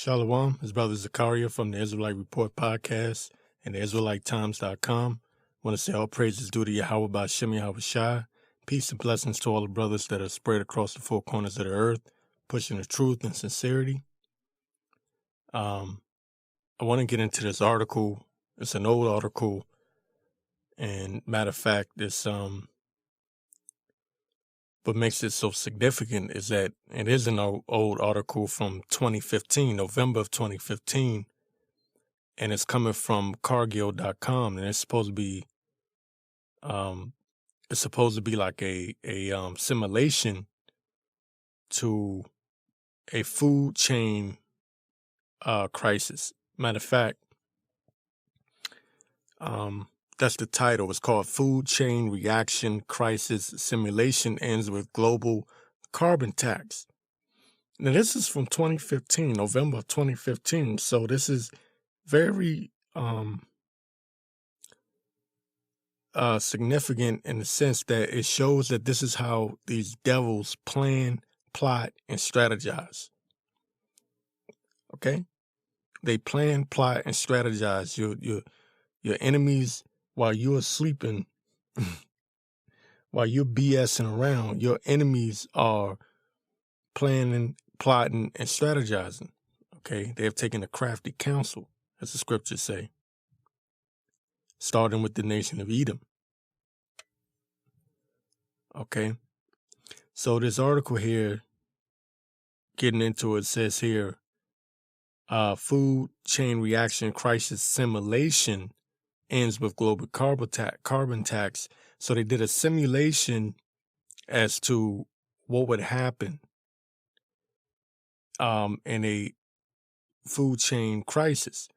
Shalom, his brother Zakaria from the Israelite Report podcast and the IsraeliteTimes.com. I want to say all praises due to Yahweh Ba'Shem Yahweh Shai. Peace and blessings to all the brothers that are spread across the four corners of the earth, pushing the truth and sincerity. I want to get into this article. It's an old article, and matter of fact, this what makes it so significant is that it is an old article from 2015, November of 2015, and it's coming from Cargill.com, and it's supposed to be like a simulation to a food chain crisis. Matter of fact, that's the title. It's called Food Chain Reaction Crisis Simulation Ends with Global Carbon Tax. Now, this is from 2015, November of 2015. So this is very significant in the sense that it shows that this is how these devils plan, plot, and strategize. Okay? They plan, plot, and strategize. Your enemies, while you're sleeping, while you're BSing around, your enemies are planning, plotting, and strategizing. Okay? They have taken a crafty counsel, as the scriptures say, starting with the nation of Edom. Okay? So this article here, getting into it, says here, food chain reaction crisis simulation ends with global carbon tax. So they did a simulation as to what would happen in a food chain crisis.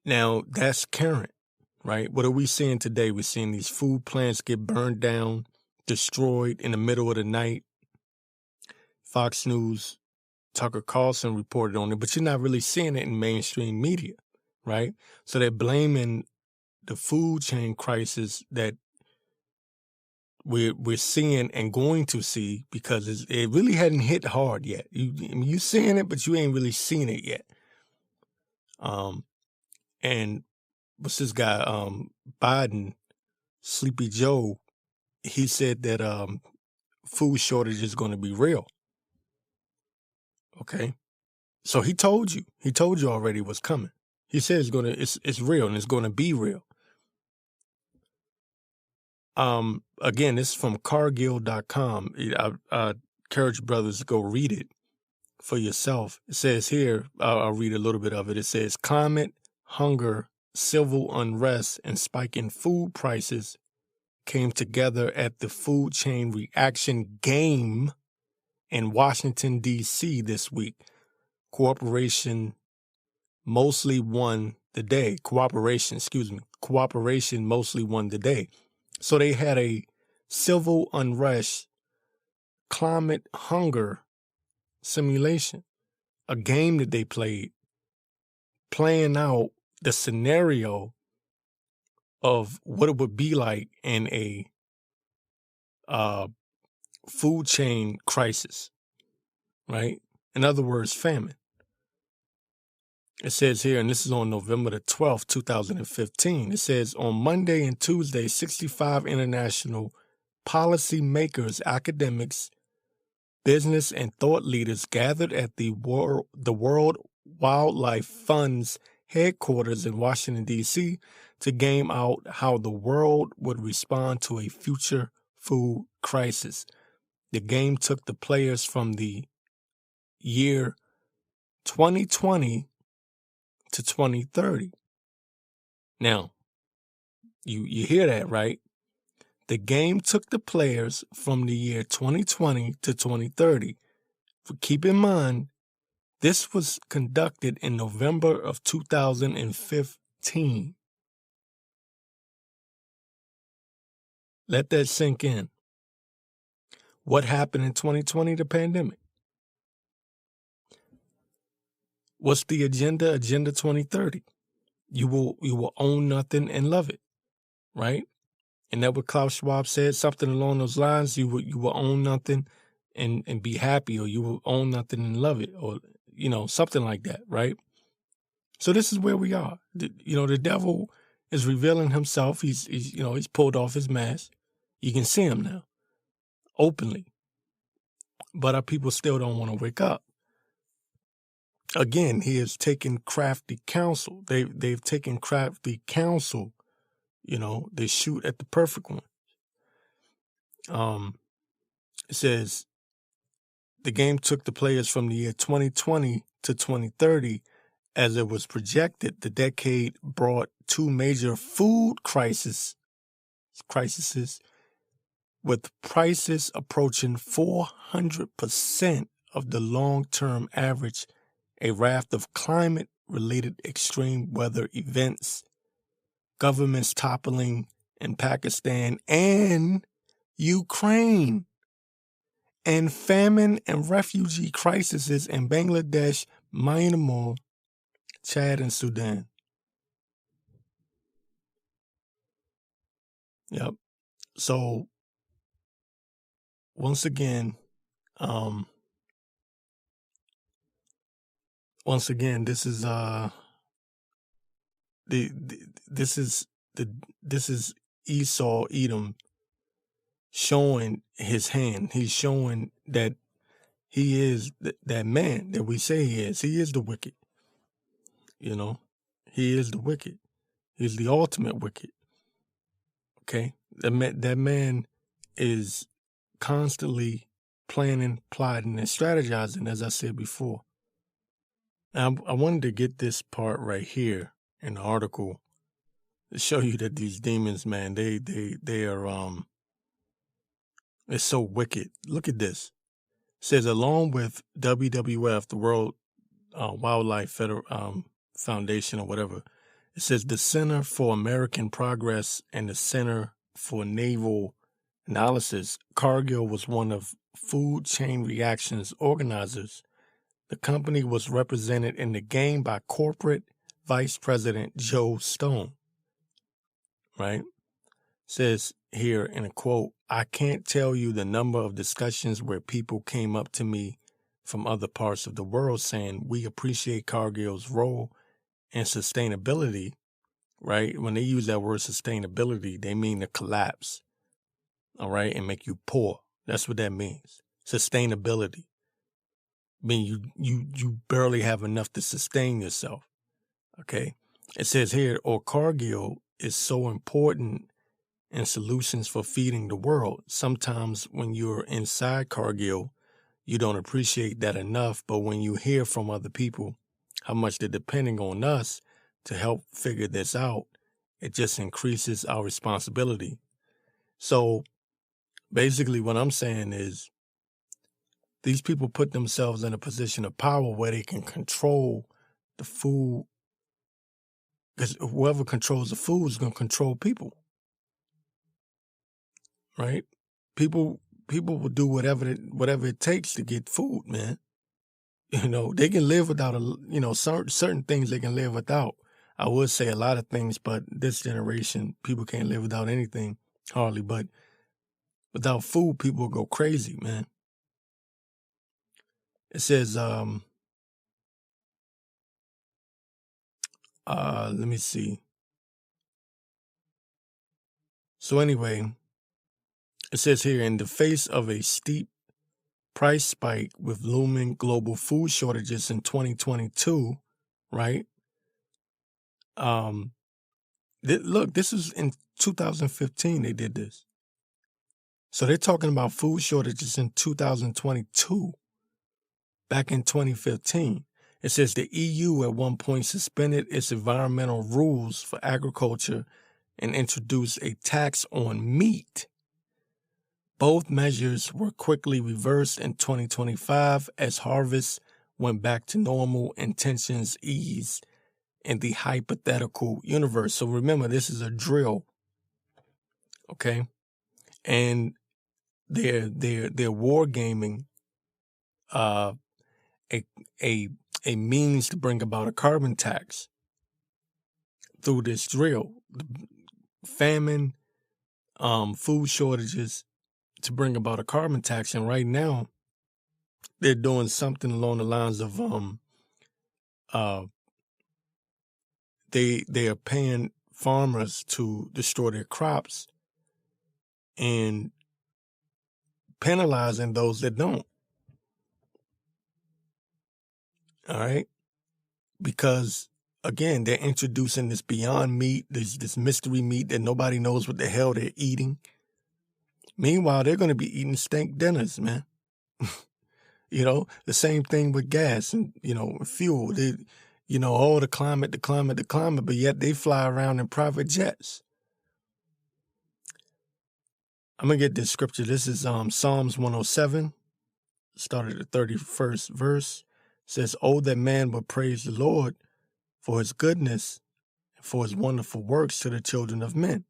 Now, that's current, right? What are we seeing today? We're seeing these food plants get burned down, destroyed in the middle of the night. Fox News, Tucker Carlson reported on it, but you're not really seeing it in mainstream media, right? So they're blaming the food chain crisis that we're seeing and going to see because it really hadn't hit hard yet. You're seeing it, but you ain't really seen it yet. And what's this guy, Biden, Sleepy Joe, he said that food shortage is going to be real. Okay? So he told you already what's coming. He said it's real and it's going to be real. Again, this is from Cargill.com. I encourage brothers to go read it for yourself. It says here, I'll read a little bit of it. It says, climate, hunger, civil unrest, and spiking food prices came together at the food chain reaction game in Washington, D.C. this week. Cooperation mostly won the day. Cooperation mostly won the day. So they had a civil unrest, climate hunger simulation, a game that they played, playing out the scenario of what it would be like in a food chain crisis, right? In other words, famine. It says here, and this is on November the 12th, 2015, it says, on Monday and Tuesday, 65 international policy makers, academics, business, and thought leaders gathered at the World Wildlife Fund's headquarters in Washington, D.C. to game out how the world would respond to a future food crisis. The game took the players from the year 2020 to 2030. Now, you hear that, right? The game took the players from the year 2020 to 2030. But keep in mind, this was conducted in November of 2015. Let that sink in. What happened in 2020, the pandemic? What's the agenda? Agenda 2030. You will own nothing and love it, right? And that what Klaus Schwab said, something along those lines. You will own nothing and be happy, or you will own nothing and love it, or something like that, right? So this is where we are. The devil is revealing himself. He's pulled off his mask. You can see him now openly, but our people still don't want to wake up. Again, he has taken crafty counsel. They've taken crafty counsel. They shoot at the perfect one. It says the game took the players from the year 2020 to 2030. As it was projected, the decade brought two major food crises, with prices approaching 400% of the long-term average, a raft of climate-related extreme weather events, governments toppling in Pakistan and Ukraine, and famine and refugee crises in Bangladesh, Myanmar, Chad, and Sudan. Yep. So once again, this is this is Esau, Edom, showing his hand. He's showing that he is that man that we say he is. He is the wicked. He is the wicked. He's the ultimate wicked. Okay, that man is constantly planning, plotting, and strategizing, as I said before. Now, I wanted to get this part right here in the article to show you that these demons, man, they are they're so wicked. Look at this. It says, along with WWF, the World Wildlife Foundation, or whatever, it says the Center for American Progress and the Center for Naval Analysis, Cargill was one of Food Chain Reaction's organizers. The company was represented in the game by corporate vice president Joe Stone. Right? It says here in a quote, I can't tell you the number of discussions where people came up to me from other parts of the world saying, we appreciate Cargill's role in sustainability. Right? When they use that word sustainability, they mean the collapse. All right, and make you poor. That's what that means. Sustainability. I mean, you barely have enough to sustain yourself. Okay. It says here, or Cargill is so important in solutions for feeding the world. Sometimes when you're inside Cargill, you don't appreciate that enough. But when you hear from other people how much they're depending on us to help figure this out, it just increases our responsibility. So basically what I'm saying is these people put themselves in a position of power where they can control the food, because whoever controls the food is going to control people, right? People will do whatever it takes to get food, man. They can live without certain things they can live without. I would say a lot of things, but this generation, people can't live without anything, hardly. But without food, people will go crazy, man. It says, let me see. So anyway, it says here, in the face of a steep price spike with looming global food shortages in 2022, right? Look, this is in 2015 they did this. So they're talking about food shortages in 2022, back in 2015. It says the EU at one point suspended its environmental rules for agriculture and introduced a tax on meat. Both measures were quickly reversed in 2025 as harvests went back to normal and tensions eased in the hypothetical universe. So remember, this is a drill, okay? And they're wargaming a means to bring about a carbon tax through this drill. Famine, food shortages, to bring about a carbon tax. And right now, they're doing something along the lines of they are paying farmers to destroy their crops and penalizing those that don't. All right, because again, they're introducing this beyond meat, this mystery meat that nobody knows what the hell they're eating. Meanwhile, they're going to be eating steak dinners, man. The same thing with gas and, fuel. They, the climate, but yet they fly around in private jets. I'm going to get this scripture. This is Psalms 107, started the 31st verse. It says, "Oh, that man would praise the Lord for his goodness and for his wonderful works to the children of men.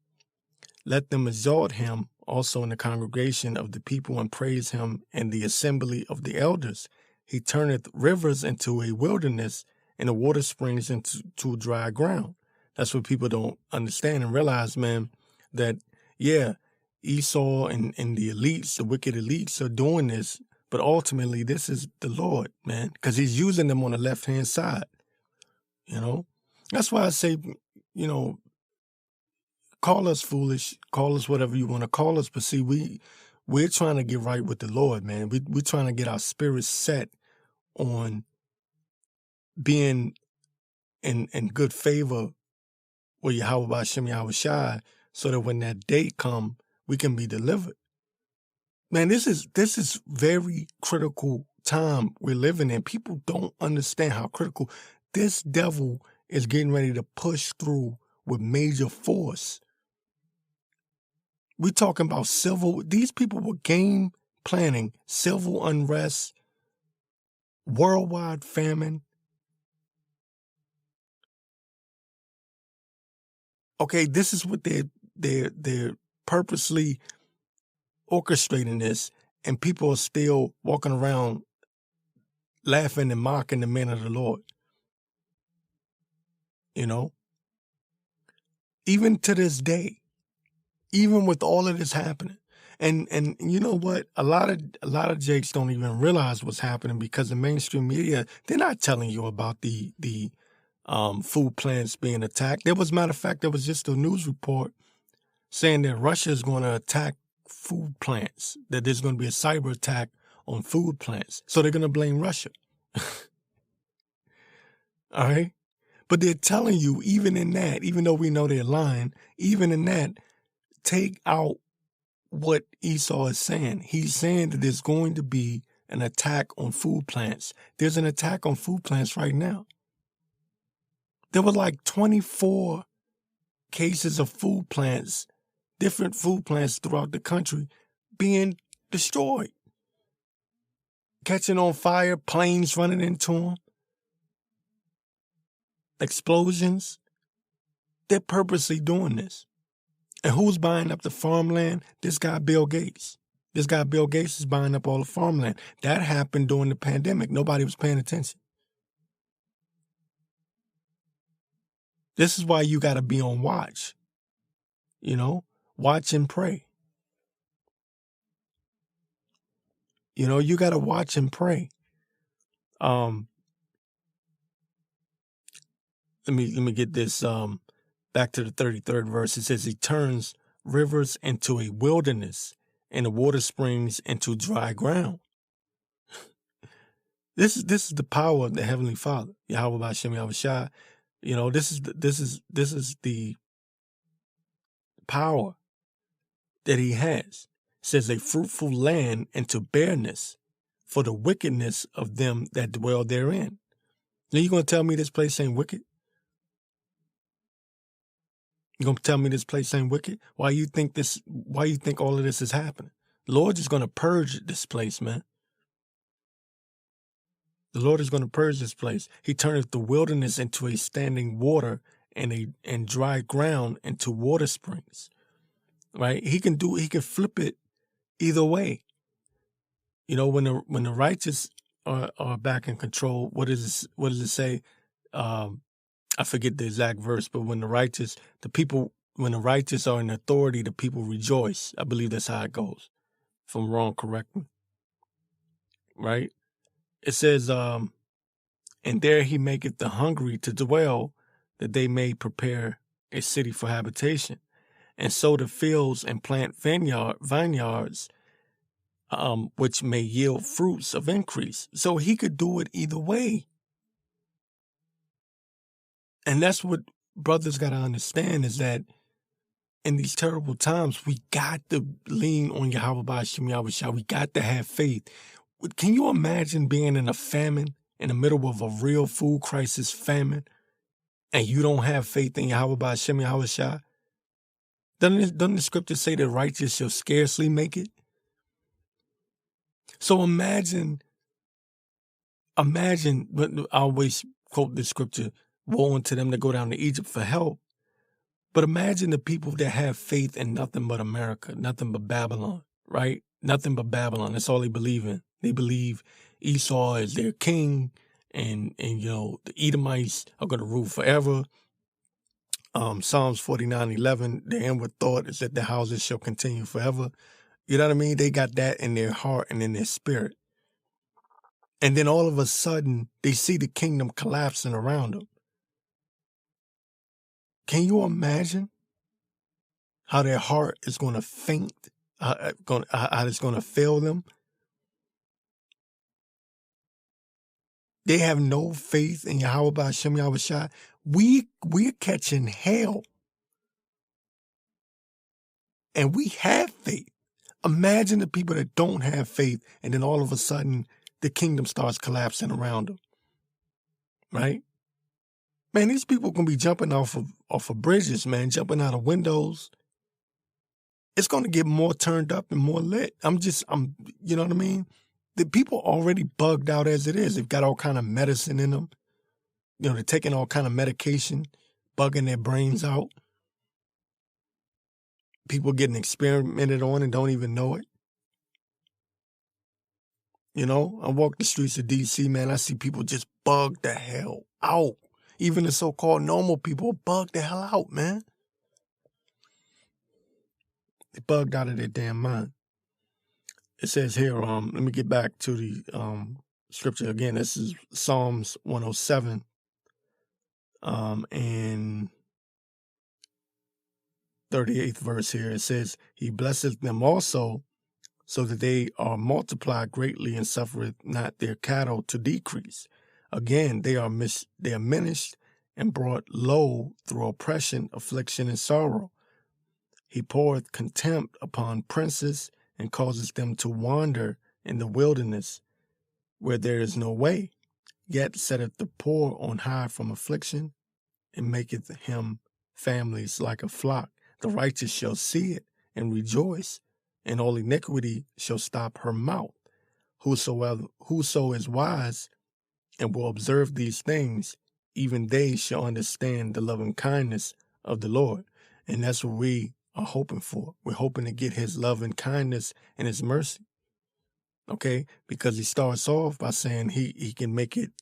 Let them exalt him also in the congregation of the people and praise him in the assembly of the elders. He turneth rivers into a wilderness and the water springs into dry ground." That's what people don't understand and realize, man, that, yeah, Esau and the elites, the wicked elites are doing this, but ultimately this is the Lord, man, because he's using them on the left-hand side, That's why I say, call us foolish, call us whatever you want to call us, but see, we're trying to get right with the Lord, man. We're trying to get our spirits set on being in good favor with Yahweh B'Shem Yahweh Shai, so that when that day come, we can be delivered. Man, this is very critical time we're living in. People don't understand how critical this devil is getting ready to push through with major force. We're talking about these people were game planning civil unrest, worldwide famine. Okay, this is what they're purposely orchestrating this, and people are still walking around laughing and mocking the men of the Lord. Even to this day, even with all of this happening. And you know what? A lot of jakes don't even realize what's happening because the mainstream media, they're not telling you about the food plants being attacked. Matter of fact, there was just a news report saying that Russia is going to attack food plants, that there's going to be a cyber attack on food plants. So they're going to blame Russia. All right? But they're telling you, even in that, even though we know they're lying, even in that, take out what Esau is saying. He's saying that there's going to be an attack on food plants. There's an attack on food plants right now. There were like 24 cases of food plants, different food plants throughout the country being destroyed, catching on fire, planes running into them, explosions. They're purposely doing this. And who's buying up the farmland? This guy, Bill Gates. This guy, Bill Gates, is buying up all the farmland. That happened during the pandemic. Nobody was paying attention. This is why you got to be on watch. Watch and pray. You got to watch and pray. Let me get this back to the 33rd verse. It says, "He turns rivers into a wilderness and the water springs into dry ground." This is the power of the Heavenly Father, Yahweh B'Shem Yahweh Shai. This is the power that he has. It says, "A fruitful land into bareness for the wickedness of them that dwell therein." Now you going to tell me this place ain't wicked? You going to tell me this place ain't wicked? Why you think all of this is happening? The Lord is going to purge this place, man. The Lord is going to purge this place. He turneth the wilderness into a standing water and dry ground into water springs. Right? He can flip it either way. When the righteous are back in control, what does it say? I forget the exact verse, but when the righteous are in authority, the people rejoice. I believe that's how it goes. If I'm wrong, correct me. Right? It says, and there he maketh the hungry to dwell, that they may prepare a city for habitation, and sow the fields and plant vineyards, which may yield fruits of increase. So he could do it either way. And that's what brothers got to understand, is that in these terrible times, we got to lean on Yahweh B'Shem Yahushua. We got to have faith. Can you imagine being in a famine, in the middle of a real food crisis, famine, and you don't have faith in Yahweh B'Shem Yahushua? Doesn't the scripture say the righteous shall scarcely make it? So imagine, but I always quote the scripture, woe unto them that go down to Egypt for help. But imagine the people that have faith in nothing but America, nothing but Babylon, right? Nothing but Babylon. That's all they believe in. They believe Esau is their king, and the Edomites are going to rule forever. Psalms 49:11, the inward thought is that the houses shall continue forever. You know what I mean? They got that in their heart and in their spirit. And then all of a sudden, they see the kingdom collapsing around them. Can you imagine how their heart is going to faint, how it's going to fail them? They have no faith in Yahweh B'Shem Yahushua. We're catching hell. And we have faith. Imagine the people that don't have faith, and then all of a sudden, the kingdom starts collapsing around them. Right? Man, these people can be jumping off of bridges, man, jumping out of windows. It's going to get more turned up and more lit. You know what I mean? The people already bugged out as it is. They've got all kind of medicine in them. They're taking all kind of medication, bugging their brains out. People getting experimented on and don't even know it. I walk the streets of D.C., man, I see people just bug the hell out. Even the so-called normal people bug the hell out, man. They bugged out of their damn mind. It says here, let me get back to the scripture again. This is Psalms 107, and 38th verse here. It says, he blesseth them also, so that they are multiplied greatly, and suffereth not their cattle to decrease. Again, they are diminished and brought low through oppression, affliction, and sorrow. He poureth contempt upon princes, and causes them to wander in the wilderness, where there is no way. Yet setteth the poor on high from affliction, and maketh him families like a flock. The righteous shall see it and rejoice, and all iniquity shall stop her mouth. Whoso is wise and will observe these things, even they shall understand the loving kindness of the Lord. And that's what we are hoping for. We're hoping to get his love and kindness and his mercy. Okay? Because he starts off by saying he can make your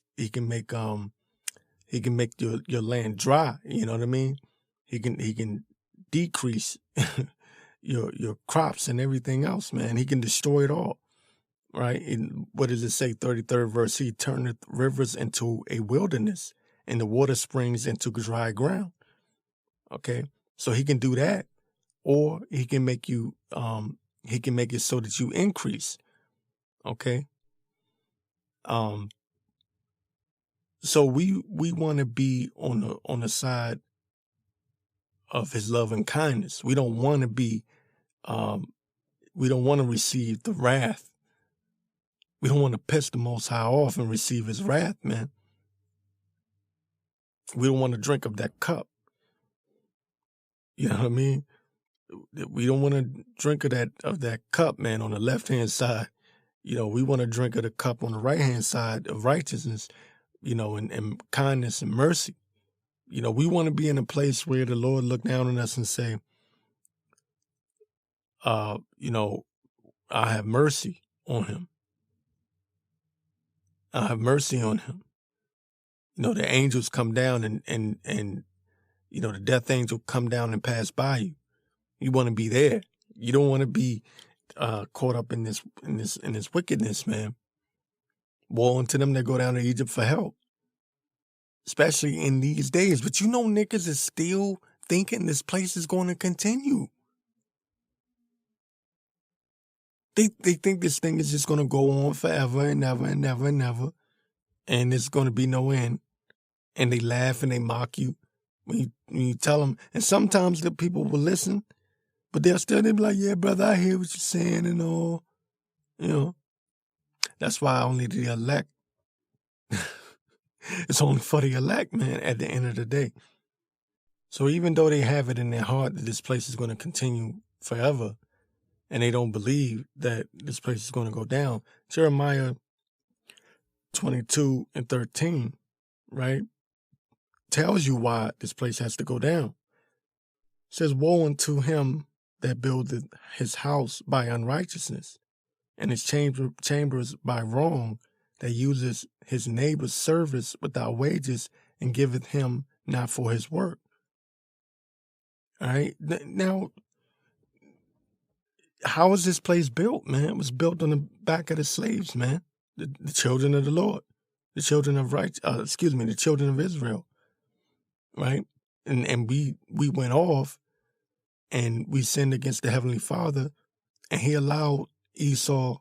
land dry. You know what I mean? He can decrease your crops and everything else, man. He can destroy it all. Right? And what does it say? 33rd verse, he turneth rivers into a wilderness, and the water springs into dry ground. Okay? So he can do that. Or he can make you, he can make it so that you increase. Okay. So we want to be on the side of his love and kindness. We don't want to be, we don't want to receive the wrath. We don't want to piss the Most High off and receive his wrath, man. We don't want to drink of that cup. You know what I mean? We don't want to drink of that cup, man, on the left-hand side. We want to drink of the cup on the right-hand side of righteousness, and kindness and mercy. We want to be in a place where the Lord look down on us and say, I have mercy on him. I have mercy on him. The angels come down and the death angel come down and pass by you. You want to be there. You don't want to be caught up in this wickedness, man. Woe unto them that go down to Egypt for help, especially in these days. But you know, niggas is still thinking this place is going to continue. They think this thing is just going to go on forever and never and never and never, and there's going to be no end. And they laugh and they mock you when you tell them. And sometimes the people will listen, but they'll be like, yeah, brother, I hear what you're saying and all. You know, that's why only the elect, it's only for the elect, man, at the end of the day. So even though they have it in their heart that this place is going to continue forever, and they don't believe that this place is going to go down, Jeremiah 22:13, right, tells you why this place has to go down. It says, woe unto him that buildeth his house by unrighteousness, and his chambers by wrong, that uses his neighbor's service without wages, and giveth him not for his work. All right. Now, how was this place built, man? It was built on the back of the slaves, man. The children of the Lord, the children of the children of Israel, right? And we went off, and we sinned against the Heavenly Father, and He allowed Esau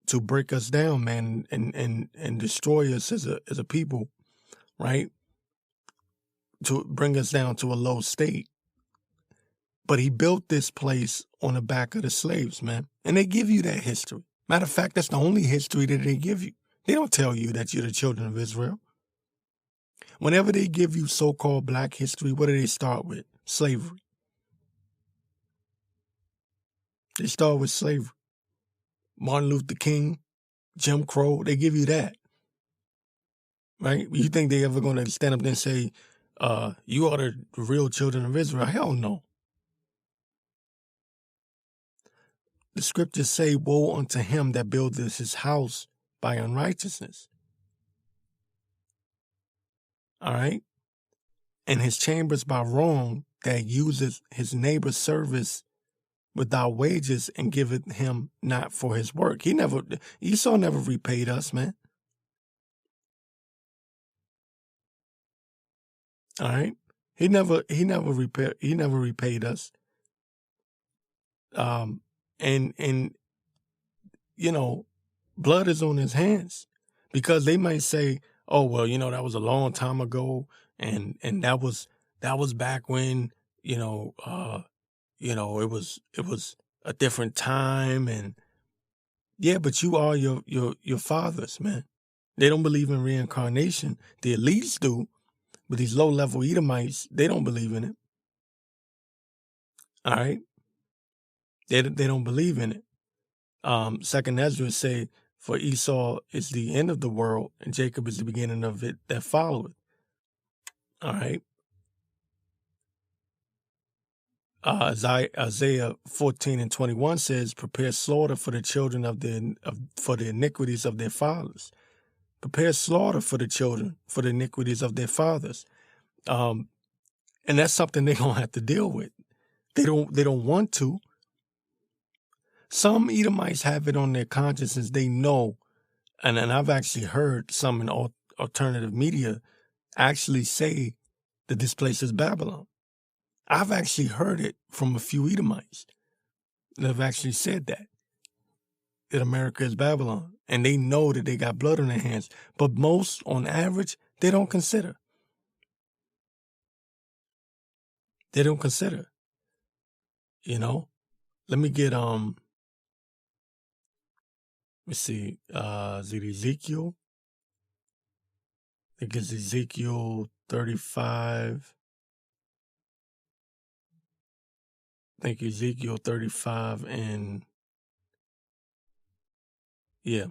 to break us down, man, and destroy us as a people, right? To bring us down to a low state. But He built this place on the back of the slaves, man. And they give you that history. Matter of fact, that's the only history that they give you. They don't tell you that you're the children of Israel. Whenever they give you so-called black history, what do they start with? Slavery. They start with slavery. Martin Luther King, Jim Crow, they give you that. Right? You think they ever going to stand up there and say, you are the real children of Israel? Hell no. The scriptures say, woe unto him that buildeth his house by unrighteousness. All right? And his chambers by wrong, that useth his neighbor's service without wages, and giveth him not for his work. Esau never repaid us, man. All right? He never repaid us. And you know, blood is on his hands, because they might say, oh, well, you know, that was a long time ago, and that was back when, it was a different time. And yeah, but you are your fathers, man. They don't believe in reincarnation. The elites do, but these low-level Edomites, they don't believe in it. All right? They don't believe in it. Second Ezra say, for Esau is the end of the world, and Jacob is the beginning of it that followeth. All right. Isaiah 14:21 says, prepare slaughter for the children for the iniquities of their fathers. Prepare slaughter for the children for the iniquities of their fathers. And that's something they're gonna have to deal with. They don't want to. Some Edomites have it on their consciences. They know, and I've actually heard some in alternative media actually say that this place is Babylon. I've actually heard it from a few Edomites that have actually said that America is Babylon, and they know that they got blood on their hands. But most, on average, they don't consider. They don't consider. You know, let me get let's see, is it Ezekiel? I think it's Ezekiel 35. I think Ezekiel 35 and yeah.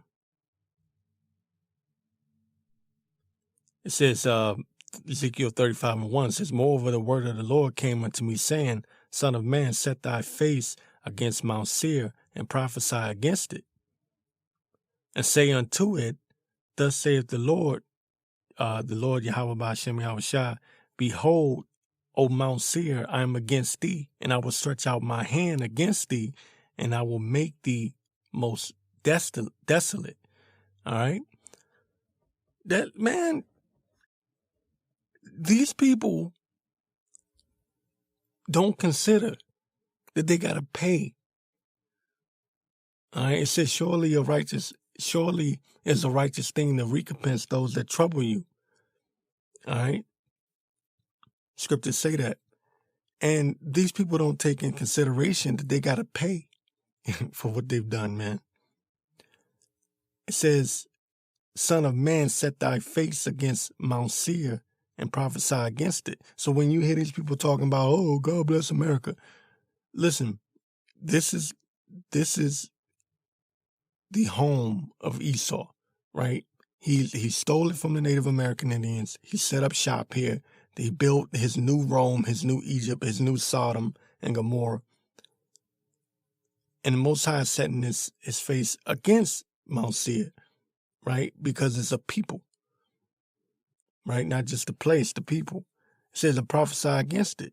It says, Ezekiel 35:1 says, moreover, the word of the Lord came unto me, saying, Son of man, set thy face against Mount Seir, and prophesy against it. And say unto it, thus saith the Lord Yahweh Ba'ashem Yahushua, behold, O Mount Seir, I am against thee, and I will stretch out my hand against thee, and I will make thee most desolate. All right. That, man, these people don't consider that they got to pay. All right. It says, surely is a righteous thing to recompense those that trouble you. All right. Scriptures say that. And these people don't take in consideration that they got to pay for what they've done, man. It says, Son of man, set thy face against Mount Seir and prophesy against it. So when you hear these people talking about, oh, God bless America, listen, this is the home of Esau, right? He stole it from the Native American Indians. He set up shop here. They built his new Rome, his new Egypt, his new Sodom and Gomorrah. And the Most High is setting his face against Mount Seir, right? Because it's a people, right? Not just a place, the people. It says to prophesy against it.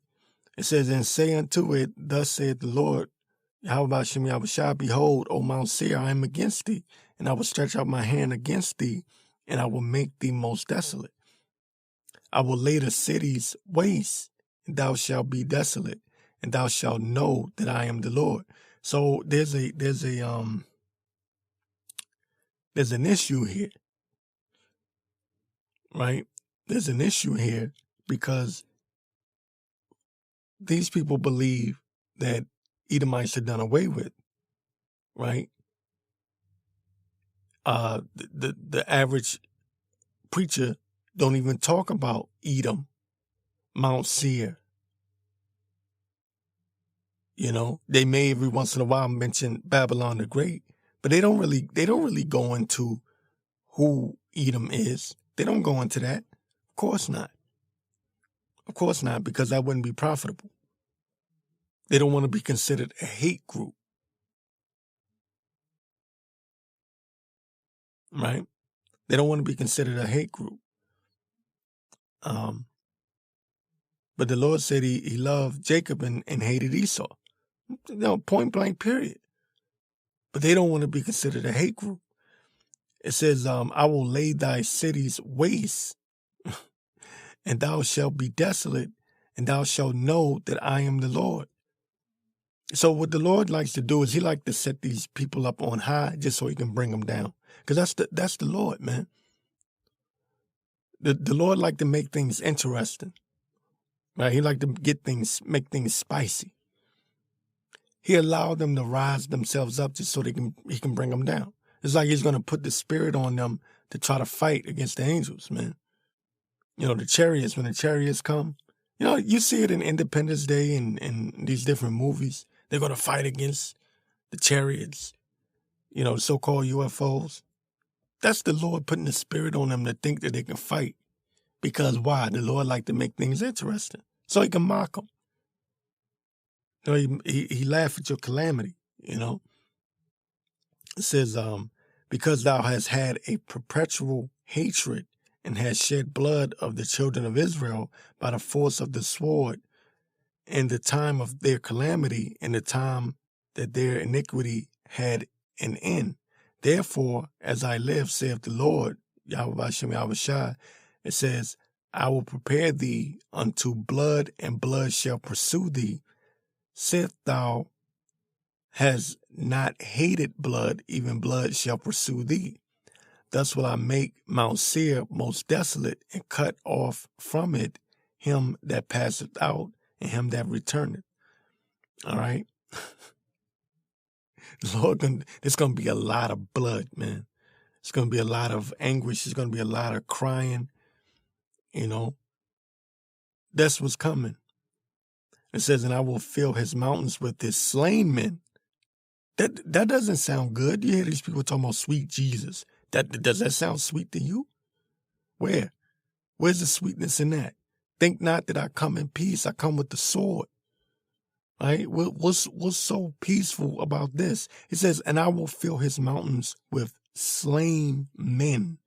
It says, and say unto it, thus saith the Lord, how about Shem Yahushua, behold, O Mount Seir, I am against thee, and I will stretch out my hand against thee, and I will make thee most desolate. I will lay the cities waste, and thou shalt be desolate, and thou shalt know that I am the Lord. So there's an issue here, right? There's an issue here because these people believe that Edomites are done away with, right? The average preacher don't even talk about Edom, Mount Seir. You know, they may every once in a while mention Babylon the Great, but they don't really go into who Edom is. They don't go into that. Of course not. Of course not, because that wouldn't be profitable. They don't want to be considered a hate group. Right? They don't want to be considered a hate group. But the Lord said he loved Jacob and hated Esau. You know, point blank, period. But they don't want to be considered a hate group. It says, I will lay thy cities waste, and thou shalt be desolate, and thou shalt know that I am the Lord. So what the Lord likes to do is he likes to set these people up on high just so he can bring them down. Because that's the Lord, man. The Lord like to make things interesting. Right? He like to make things spicy. He allowed them to rise themselves up just so he can bring them down. It's like he's going to put the spirit on them to try to fight against the angels, man. You know, the chariots, when the chariots come, you know, you see it in Independence Day and these different movies. They're going to fight against the chariots, you know, so-called UFOs. That's the Lord putting the spirit on them to think that they can fight. Because why? The Lord like to make things interesting. So he can mock them. You know, he laugh at your calamity, you know. It says, because thou hast had a perpetual hatred and hast shed blood of the children of Israel by the force of the sword in the time of their calamity, in the time that their iniquity had an end. Therefore, as I live, saith the Lord, Yahweh Shem Yahushua, it says, I will prepare thee unto blood, and blood shall pursue thee. Sith thou hast not hated blood, even blood shall pursue thee. Thus will I make Mount Seir most desolate, and cut off from it him that passeth out, and him that returneth. All right? Lord, there's going to be a lot of blood, man. It's going to be a lot of anguish. There's going to be a lot of crying. You know, that's what's coming. It says, and I will fill his mountains with his slain men. That doesn't sound good. You hear these people talking about sweet Jesus. Does that sound sweet to you? Where? Where's the sweetness in that? Think not that I come in peace. I come with the sword. Right? What's so peaceful about this? It says, and I will fill his mountains with slain men,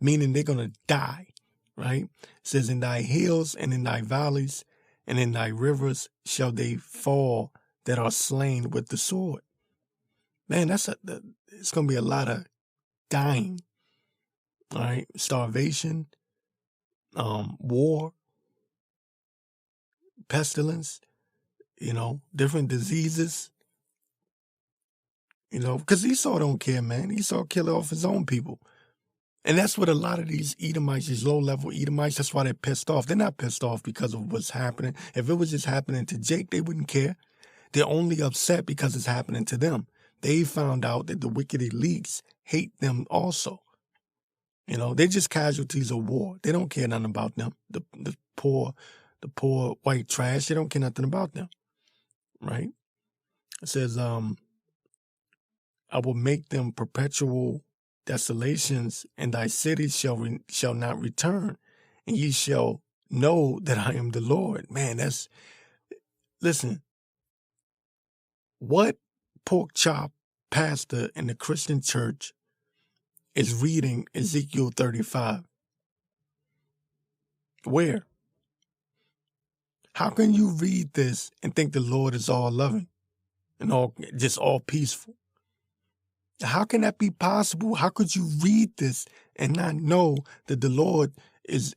meaning they're going to die. Right? It says, in thy hills and in thy valleys and in thy rivers shall they fall that are slain with the sword. Man, it's going to be a lot of dying. All right, starvation, war, pestilence, different diseases, because Esau don't care, man. Esau kill off his own people. And that's what a lot of these Edomites, these low-level Edomites, that's why they're pissed off. They're not pissed off because of what's happening. If it was just happening to Jake, they wouldn't care. They're only upset because it's happening to them. They found out that the wicked elites hate them also. They're just casualties of war. They don't care nothing about them. The poor white trash, they don't care nothing about them. Right? It says, I will make them perpetual desolations, and thy cities shall not return, and ye shall know that I am the Lord. Man, listen, what pork chop pastor in the Christian church is reading Ezekiel 35? Where? How can you read this and think the Lord is all loving and all peaceful? How can that be possible? How could you read this and not know that the Lord is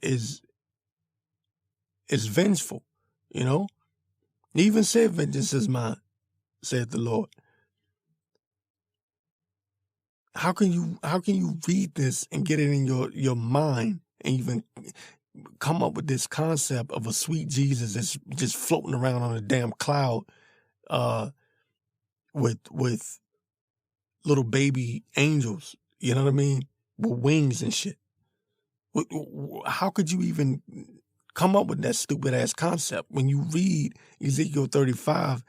vengeful? He even said, "Vengeance is mine," said the Lord. How can you read this and get it in your mind and even come up with this concept of a sweet Jesus that's just floating around on a damn cloud, with little baby angels, you know what I mean, with wings and shit? How could you even come up with that stupid ass concept? When you read Ezekiel 35,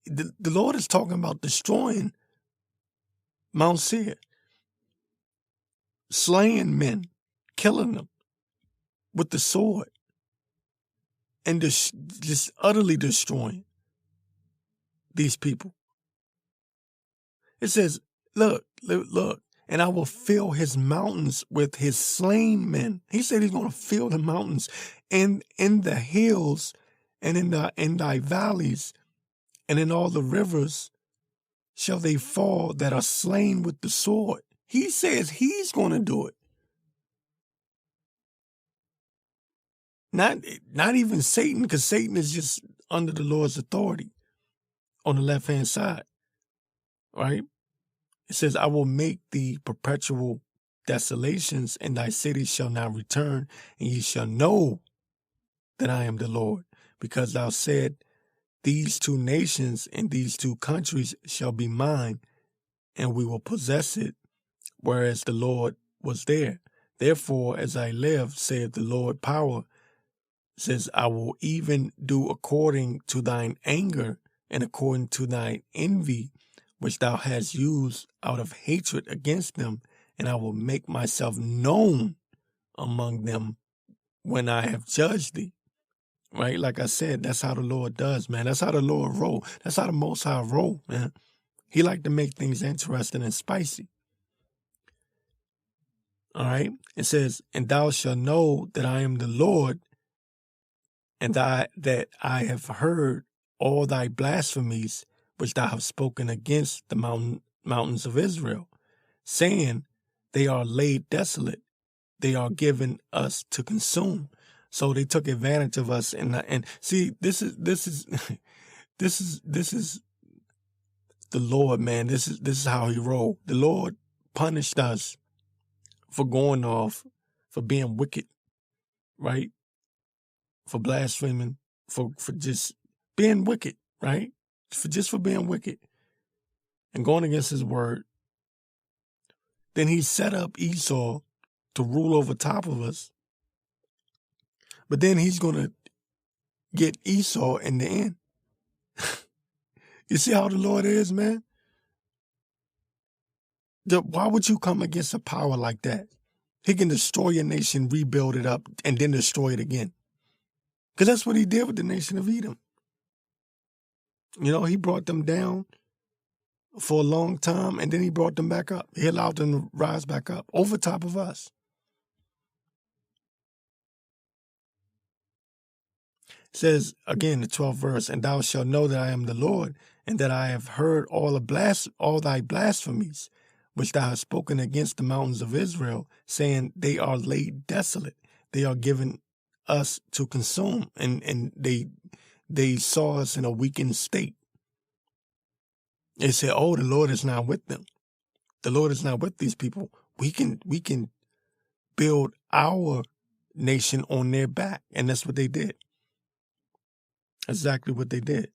the Lord is talking about destroying Mount Seir, slaying men, killing them with the sword, and just utterly destroying these people. It says, look, and I will fill his mountains with his slain men. He said he's going to fill the mountains, and in the hills, and in thy valleys, and in all the rivers shall they fall that are slain with the sword. He says he's going to do it. Not even Satan, because Satan is just under the Lord's authority on the left-hand side, right? It says, I will make thee perpetual desolations, and thy cities shall not return, and ye shall know that I am the Lord, because thou said, these two nations and these two countries shall be mine, and we will possess it, whereas the Lord was there. Therefore, as I live, saith the Lord power, says, I will even do according to thine anger and according to thine envy, which thou hast used out of hatred against them, and I will make myself known among them when I have judged thee. Right? Like I said, that's how the Lord does, man. That's how the Lord roll. That's how the Most High roll, man. He like to make things interesting and spicy. All right? It says, and thou shalt know that I am the Lord, and that I have heard all thy blasphemies which thou hast spoken against the mountains of Israel, saying, they are laid desolate, they are given us to consume. So they took advantage of us, and see, this is this is the Lord, man. This is how he rolled. The Lord punished us for going off, for being wicked, right? For blaspheming, for just being wicked, right? For being wicked and going against his word. Then he set up Esau to rule over top of us. But then he's going to get Esau in the end. You see how the Lord is, man? Why would you come against a power like that? He can destroy your nation, rebuild it up, and then destroy it again. Because that's what he did with the nation of Edom. He brought them down for a long time, and then he brought them back up. He allowed them to rise back up over top of us. It says, again, the 12th verse, and thou shalt know that I am the Lord, and that I have heard all thy blasphemies, which thou hast spoken against the mountains of Israel, saying, they are laid desolate. They are given us to consume. And they saw us in a weakened state. They said, oh, the Lord is not with them. The Lord is not with these people. We can build our nation on their back. And that's what they did. Exactly what they did.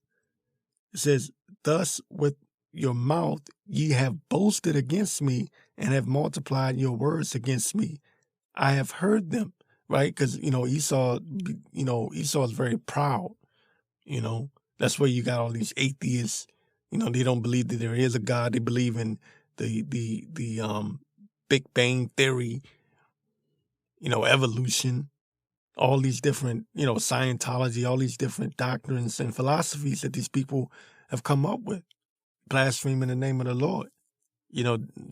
It says, thus with your mouth ye have boasted against me and have multiplied your words against me. I have heard them, right? Because, Esau is very proud, That's where you got all these atheists, they don't believe that there is a God. They believe in the Big Bang Theory, evolution, all these different, Scientology, all these different doctrines and philosophies that these people have come up with, blaspheming the name of the Lord,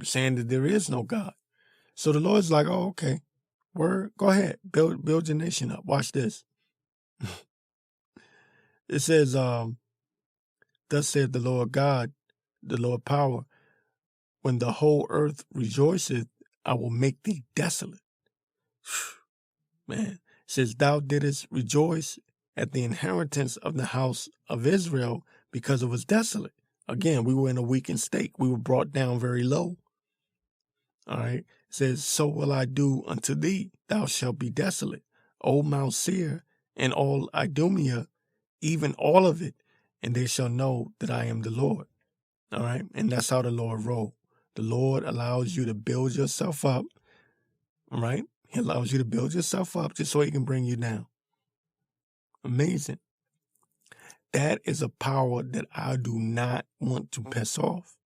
saying that there is no God. So the Lord's like, oh, okay, go ahead, build your nation up. Watch this. It says, thus saith the Lord God, the Lord power, when the whole earth rejoiceth, I will make thee desolate. Man, it says, thou didst rejoice at the inheritance of the house of Israel because it was desolate. Again, we were in a weakened state. We were brought down very low. All right. It says, so will I do unto thee. Thou shalt be desolate. O Mount Seir and all Idumea, even all of it, and they shall know that I am the Lord. All right. And that's how the Lord rolled. The Lord allows you to build yourself up. All right. He allows you to build yourself up just so he can bring you down. Amazing. That is a power that I do not want to piss off.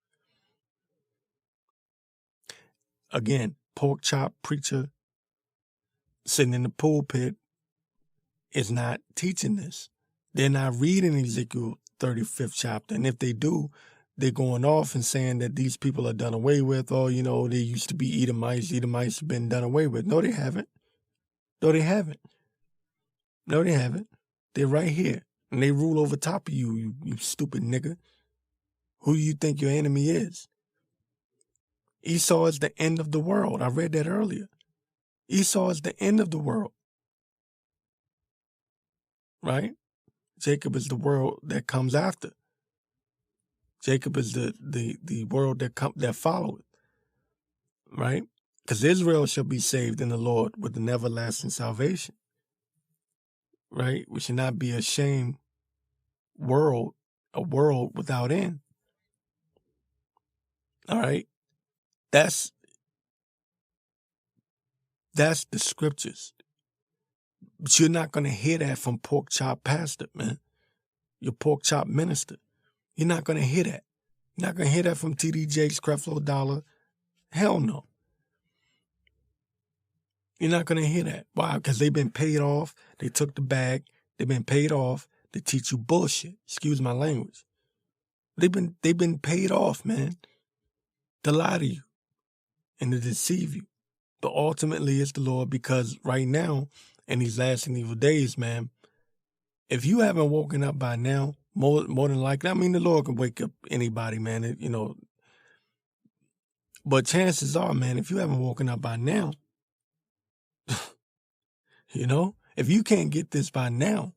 Again, pork chop preacher sitting in the pulpit is not teaching this. They're not reading Ezekiel 35th chapter. And if they do, they're going off and saying that these people are done away with, or, they used to be Edomites. Edomites have been done away with. No, they haven't. No, they haven't. No, they haven't. They're right here. And they rule over top of you, you stupid nigga. Who do you think your enemy is? Esau is the end of the world. I read that earlier. Esau is the end of the world. Right? Jacob is the world that comes after. Jacob is the world that followeth. Right? Because Israel shall be saved in the Lord with an everlasting salvation. Right? We should not be ashamed world, a world without end. All right? That's the scriptures. But you're not going to hear that from pork chop pastor, man. Your pork chop minister. You're not going to hear that. You're not going to hear that from TD Jakes, Creflo Dollar. Hell no. You're not going to hear that. Why? Because they've been paid off. They took the bag. They've been paid off to teach you bullshit. Excuse my language. They've been paid off, man, to lie to you and to deceive you. But ultimately, it's the Lord, because right now, in these last and evil days, man, if you haven't woken up by now, more than likely, I mean, the Lord can wake up anybody, man, But chances are, man, if you haven't woken up by now, if you can't get this by now,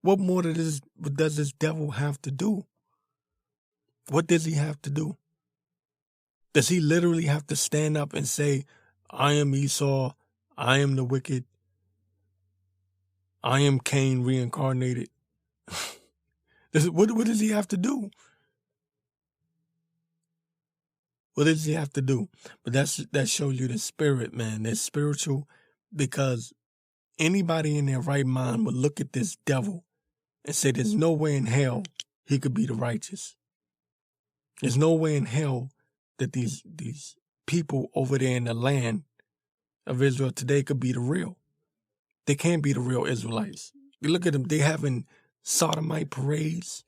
what more does this devil have to do? What does he have to do? Does he literally have to stand up and say, I am Esau, I am the wicked, I am Cain reincarnated? What does he have to do? What does he have to do? But that shows you the spirit, man. That's spiritual, because anybody in their right mind would look at this devil and say there's no way in hell he could be the righteous. There's no way in hell that these people over there in the land of Israel today could be the real. They can't be the real Israelites. You look at them, they having sodomite parades.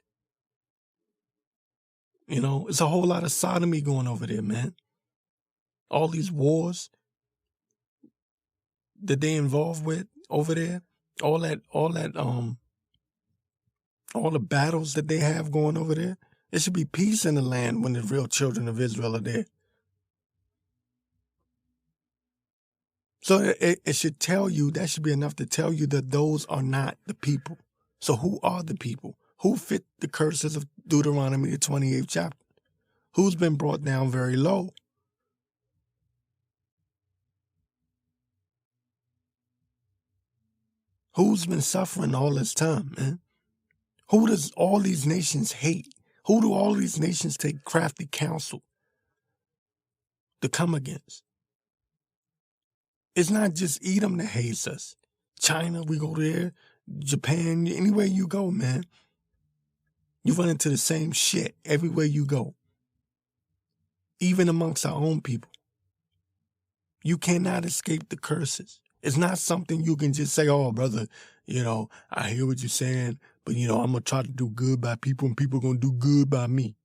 It's a whole lot of sodomy going over there, man. All these wars that they involved with over there, all the battles that they have going over there. There should be peace in the land when the real children of Israel are there. So it should tell you, that should be enough to tell you that those are not the people. So who are the people? Who fit the curses of Deuteronomy, the 28th chapter? Who's been brought down very low? Who's been suffering all this time, man? Who does all these nations hate? Who do all these nations take crafty counsel to come against? It's not just Edom that hates us. China, we go there. Japan, anywhere you go, man. You run into the same shit everywhere you go. Even amongst our own people. You cannot escape the curses. It's not something you can just say, oh, brother, I hear what you're saying, but, I'm going to try to do good by people and people are going to do good by me.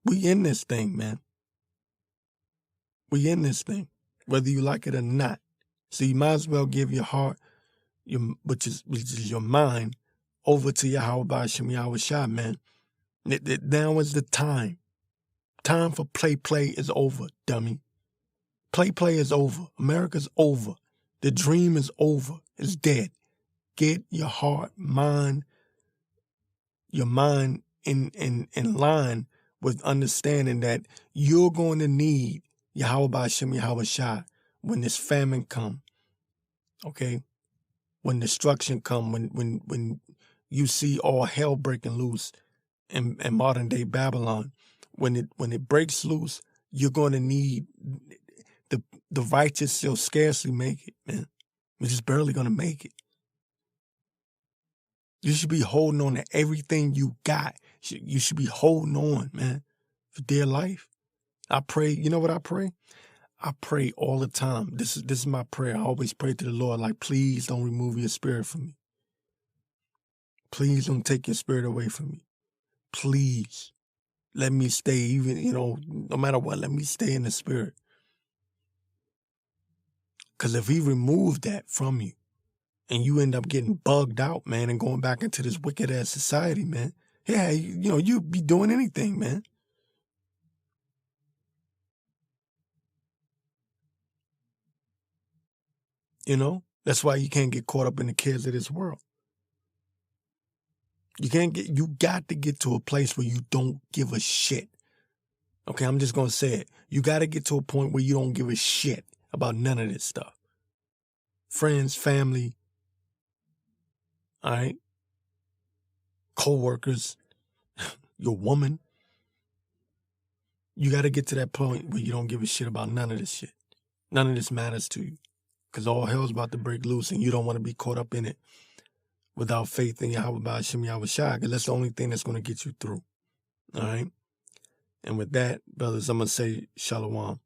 We in this thing, man. We in this thing, whether you like it or not. So you might as well give your heart, which is your mind, over to Yahweh B'Shem Yahweh Shah, man. Now is the time. Time for play is over, dummy. Play is over. America's over. The dream is over. It's dead. Get your heart, your mind in line with understanding that you're going to need Yahweh B'Shem Yahweh Shah when this famine come. Okay? When destruction come, when you see all hell breaking loose in modern day Babylon, when it breaks loose, you're going to need the righteous. Will scarcely make it, man. We're just barely going to make it. You should be holding on to everything you got. You should be holding on, man, for dear life. I pray. You know what I pray? I pray all the time. This is my prayer. I always pray to the Lord, like, please don't remove your spirit from me. Please don't take your spirit away from me. Please let me stay, even, no matter what, let me stay in the spirit. Because if he removed that from you and you end up getting bugged out, man, and going back into this wicked ass society, man, yeah, you'd be doing anything, man. That's why you can't get caught up in the cares of this world. You got to get to a place where you don't give a shit. Okay, I'm just going to say it. You got to get to a point where you don't give a shit about none of this stuff. Friends, family, all right? Co-workers, your woman. You got to get to that point where you don't give a shit about none of this shit. None of this matters to you. Because all hell's about to break loose and you don't want to be caught up in it without faith in Yahweh B'Shem Yahweh Shah. Because that's the only thing that's going to get you through. All right? And with that, brothers, I'm going to say shalom.